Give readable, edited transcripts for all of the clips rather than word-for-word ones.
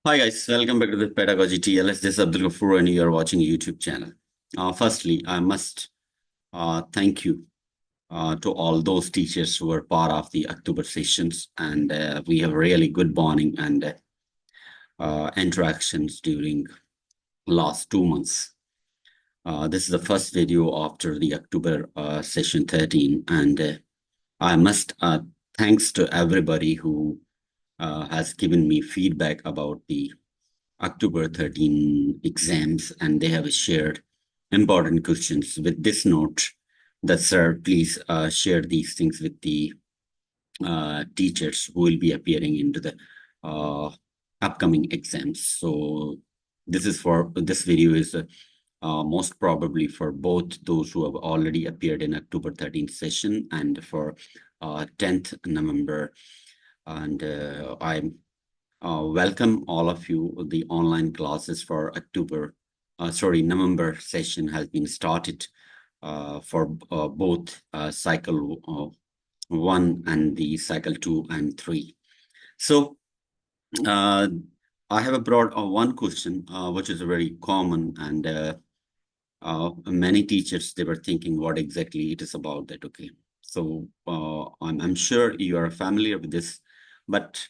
Hi guys, welcome back to the Pedagogy TLS. This is Abdul Ghafoor and you are watching a YouTube channel. Firstly, I must thank you to all those teachers who were part of the October sessions, and we have really good bonding and interactions during last 2 months. This is the first video after the October session 13, and I must thanks to everybody who has given me feedback about the October 13 exams, and they have shared important questions. With this note, that sir, please share these things with the teachers who will be appearing into the uh, upcoming exams. So this video is most probably for both those who have already appeared in October 13th session and for 10th November. And I'm welcome all of you. The online classes for November session has been started for both cycle 1 and the cycle 2 and 3. So uh, I have brought one question, which is very common, and many teachers, they were thinking what exactly it is about that. Okay. So I'm sure you are familiar with this, but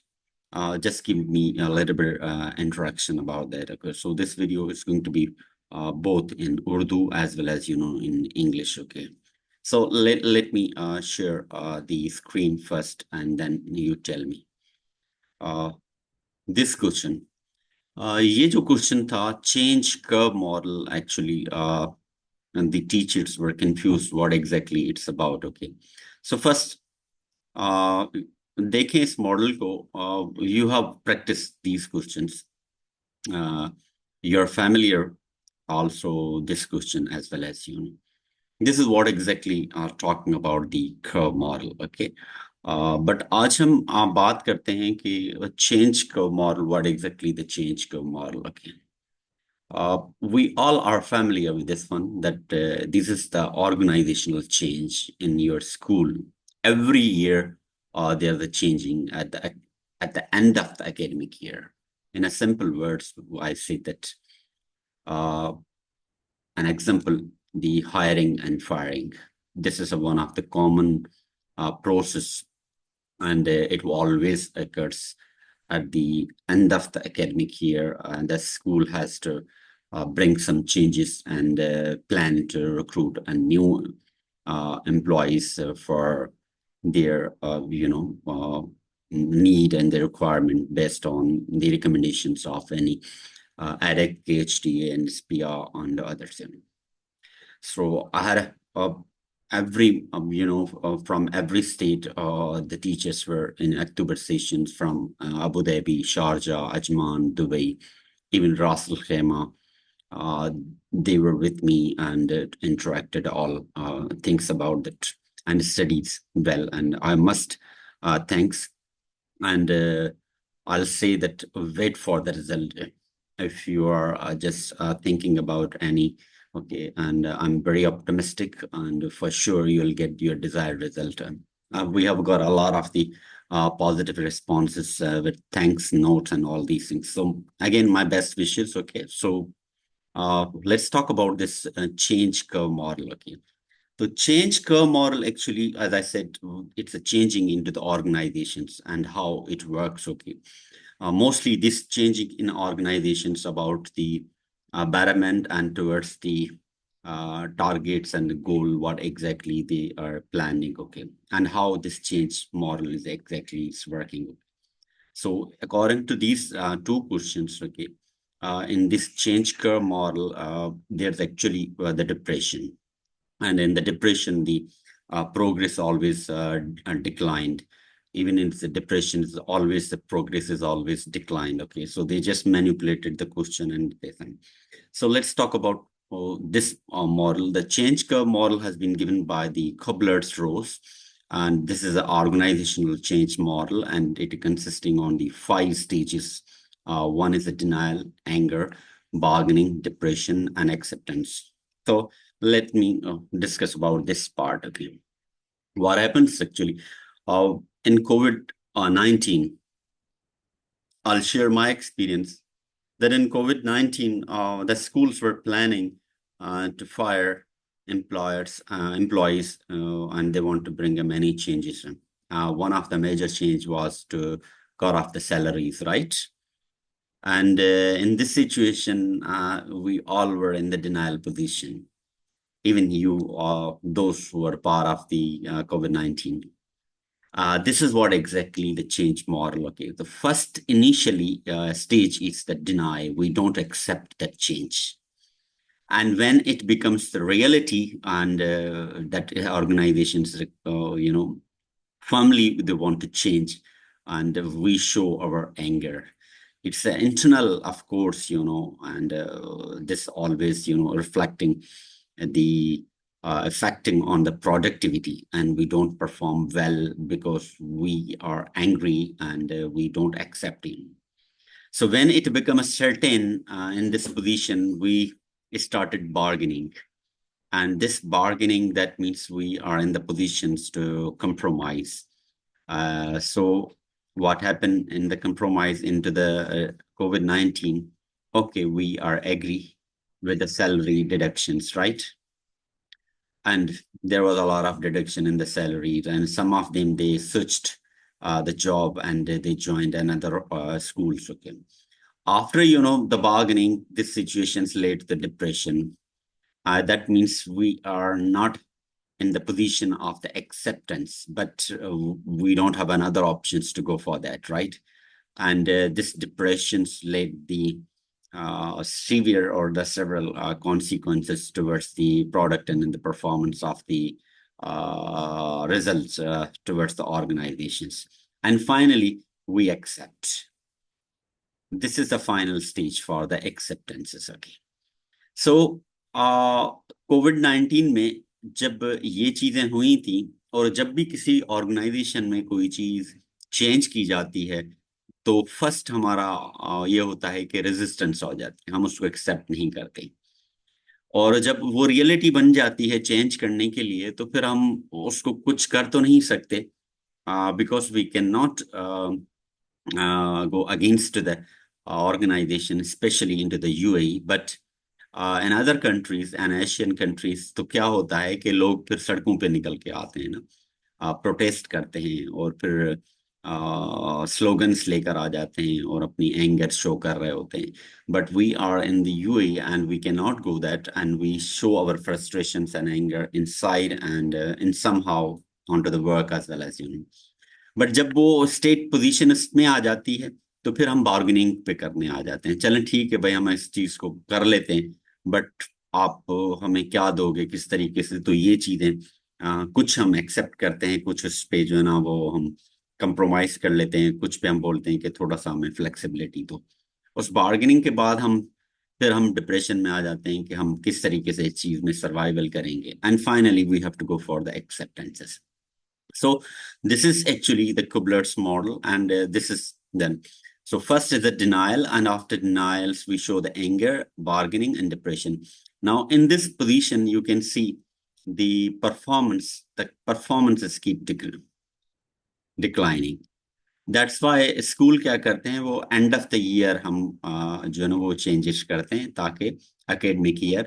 just give me a little bit introduction about that. Okay, so this video is going to be both in Urdu as well as in English. Okay, so let me share the screen first, and then you tell me this question. ये जो question था change curve model actually and the teachers were confused what exactly it's about. Okay, so first देखें इस model को. You have practiced these questions. You're familiar also this question as well as this is what exactly are talking about the curve model. Okay, but आज हम बात करते हैं कि change curve model, what exactly the change curve model. Okay, we all are familiar with this one, that this is the organizational change in your school. Every year, there's a changing at the end of the academic year. In a simple words, I say that an example, the hiring and firing. This is one of the common process, and it always occurs at the end of the academic year, and the school has to bring some changes and plan to recruit a new employees for their need and the requirement based on the recommendations of any ADEC, KHTA, and SPR and others. So I had every from every state, the teachers were in October sessions from Abu Dhabi, Sharjah, Ajman, Dubai, even Ras Al Khaimah. They were with me and interacted all things about it and studied well. And I must thanks, and I'll say that wait for the result if you are just thinking about any. Okay, and I'm very optimistic, and for sure you'll get your desired result. We have got a lot of the positive responses with thanks notes and all these things. So again, my best wishes. Okay, so let's talk about this change curve model. Okay, so change curve model actually, as I said, it's a changing into the organizations and how it works. Okay, mostly this changing in organizations about the betterment and towards the targets and the goal, what exactly they are planning. Okay, and how this change model is exactly is working. So according to these two questions, okay, in this change curve model, there's actually the depression, and in the depression, the progress always declined. Even in the depression, is always the progress is always declined. Okay, so they just manipulated the question and they think. So let's talk about this model. The change curve model has been given by the Kubler's rose, and this is an organizational change model, and it consisting on the 5 stages. One is the denial, anger, bargaining, depression, and acceptance. So let me discuss about this part. Okay, what happens actually in COVID-19, I'll share my experience that in COVID-19, the schools were planning to fire employees, and they want to bring many changes. One of the major change was to cut off the salaries, right? And in this situation, we all were in the denial position. Even you, those who were part of the COVID-19. This is what exactly the change model. Okay, the first initially stage is the deny. We don't accept that change. And when it becomes the reality and that organizations, firmly they want to change, and we show our anger. It's internal, of course, and this always, reflecting the affecting on the productivity, and we don't perform well because we are angry and we don't accept it. So when it becomes certain in this position, we started bargaining. And this bargaining, that means we are in the positions to compromise. So what happened in the compromise into the COVID-19? Okay, we are agree with the salary deductions, right? And there was a lot of deduction in the salary, and some of them, they switched the job and they joined another schools. Okay. After, the bargaining, this situations led to the depression. That means we are not in the position of the acceptance, but we don't have another options to go for that, right? And this depressions led the severe or the several consequences towards the product and in the performance of the results towards the organizations. And finally, we accept. This is the final stage for the acceptances. Okay. So कोविड-19 में जब ये चीजें हुई थी, और जब भी किसी ऑर्गेनाइजेशन में कोई चीज चेंज की जाती है, तो फर्स्ट हमारा ये होता है कि रेजिस्टेंस हो जाती है, हम उसको एक्सेप्ट नहीं करते। और जब वो रियलिटी बन जाती है चेंज करने के लिए, तो फिर हम उसको कुछ कर तो नहीं सकते, because we can not go against the organization, especially into the UAE, but in other countries and Asian countries, तो क्या होता है कि लोग फिर सड़कों पे निकल के आते हैं ना, प्रोटेस्ट करते हैं और फिर स्लोगन्स लेकर आ जाते हैं और अपनी एंगर शो कर रहे होते हैं. But we are in the UAE and we cannot go that, and we show our frustrations and anger inside and in somehow onto the work as well as but जब वो state position में आ जाती है, तो फिर हम bargaining पे करने आ जाते हैं. चलें ठीक है भाई, हम इस चीज को कर लेते हैं, बट आप हमें क्या दोगे, किस तरीके से. तो ये चीजें कुछ हम एक्सेप्ट करते हैं, कुछ उस पे जो है ना वो हम कंप्रोमाइज कर लेते हैं, कुछ पे हम बोलते हैं कि थोड़ा सा हमें फ्लेक्सिबिलिटी दो. उस बार्गेनिंग के बाद फिर हम डिप्रेशन में आ जाते हैं कि हम किस तरीके से इस चीज में सर्वाइवल करेंगे. And finally we have to go for the acceptances. So this is actually the Kubler's model, and this is then. So first is the denial, and after denials, we show the anger, bargaining, and depression. Now in this position, you can see the performances keep declining. That's why school क्या करते हैं, वो end of the year हम जो है ना वो changes करते हैं, ताकि academic year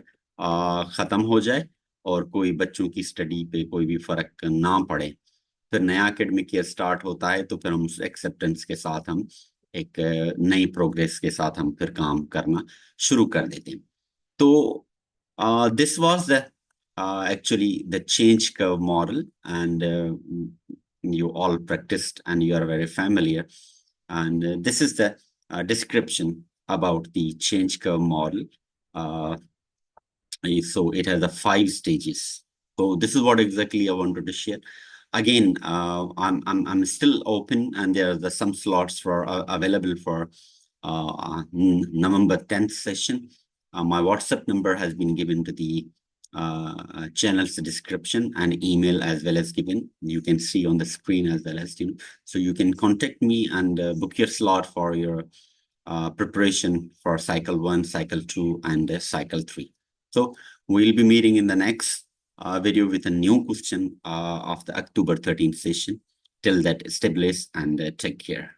खत्म हो जाए और कोई बच्चों की स्टडी पे कोई भी फर्क ना पड़े. फिर नया एकेडमिक ईयर स्टार्ट होता है, तो फिर हम उस एक्सेप्टेंस के साथ हम एक नई प्रोग्रेस के साथ हम फिर काम करना शुरू कर देते हैं. तो this was the actually the change curve model, and you all practiced and you are very familiar, and this is the description about the change curve model. So it has the 5 stages. So this is what exactly I wanted to share. Again, I'm still open, and there are some slots for available for November 10th session. My WhatsApp number has been given to the channel's description, and email as well as given. You can see on the screen as well as so you can contact me and book your slot for your preparation for cycle 1, cycle 2, and cycle 3. So we'll be meeting in the next video with a new question of the October 13th session. Till that, stay blessed and take care.